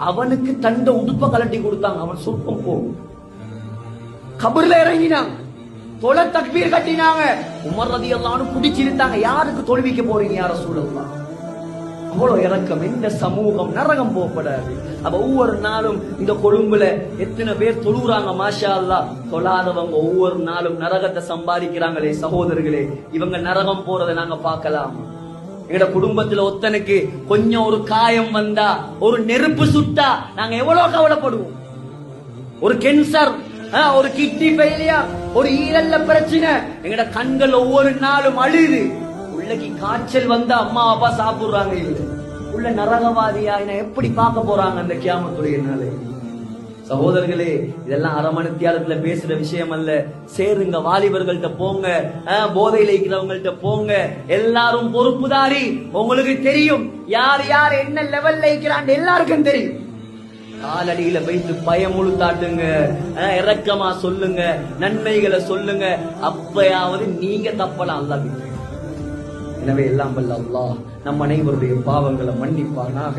அவனுக்கு தண்ட உடுப்ப கலட்டி கொடுத்தாங்க. அவன் சொர்க்கம் போ. கபர்ல இறங்கினாங்க, தொலை தக்பீர் கட்டினாங்க. உமர் ரலியல்லாஹு அன்ஹு பிடிச்சிருந்தாங்க. யாருக்கு தொழுவிக்க போறீங்க யா ரசூலல்லாஹ்? அவ்வளவு இறக்கம். இந்த சமூகம் நரகம் போகப்படாது. அப்ப ஒவ்வொரு நாளும் இந்த கொழும்புல எத்தனை பேர் தொழுறாங்க மாஷா அல்லாஹ். தொழாதவங்க ஒவ்வொரு நாளும் நரகத்தை சம்பாதிக்கிறாங்களே சகோதரர்களே, இவங்க நரகம் போறதை நாங்க பார்க்கலாம். எங்கட குடும்பத்துல ஒத்தனுக்கு கொஞ்சம் ஒரு காயம் வந்தா, ஒரு நெருப்பு சுட்டா நாங்க எவ்வளவு கவலைப்படுவோம். ஒரு கேன்சர், ஒரு கிட்னி ஃபெயிலியர், ஒரு ஈரல்ல பிரச்சனை, எங்கட கண்கள் ஒவ்வொரு நாளும் அழுது. உள்ளக்கு காய்ச்சல் வந்தா அம்மா அப்பா சாப்பிடுறாங்க இல்ல, உள்ள நரகவாதியா எப்படி பார்க்க போறாங்க அந்த கியாமத்துடைய நாளை? சகோதரர்களே, இதெல்லாம் அரை மணி தியாலத்துல பேசுற விஷயம் அல்ல. சேருங்க, வாலிபர்கள்ட்ட போங்க, போதையில இருக்கிறவங்கள்ட்ட போங்க. எல்லாரும் பொறுப்புதாரி. உங்களுக்கு தெரியும் யார் யார் என்ன லெவல்ல இருக்கிறான், எல்லாருக்கும் தெரியும். காலடியில வைத்து பயமுழுத்தாட்டுங்க, இறக்கமா சொல்லுங்க, நன்மைகளை சொல்லுங்க. அப்பயாவது நீங்க தப்பலாம் அல்லாஹ். எனவே எல்லாம் வல்ல அல்லாஹ் நம் அனைவருடைய பாவங்களை மன்னிப்பானாக.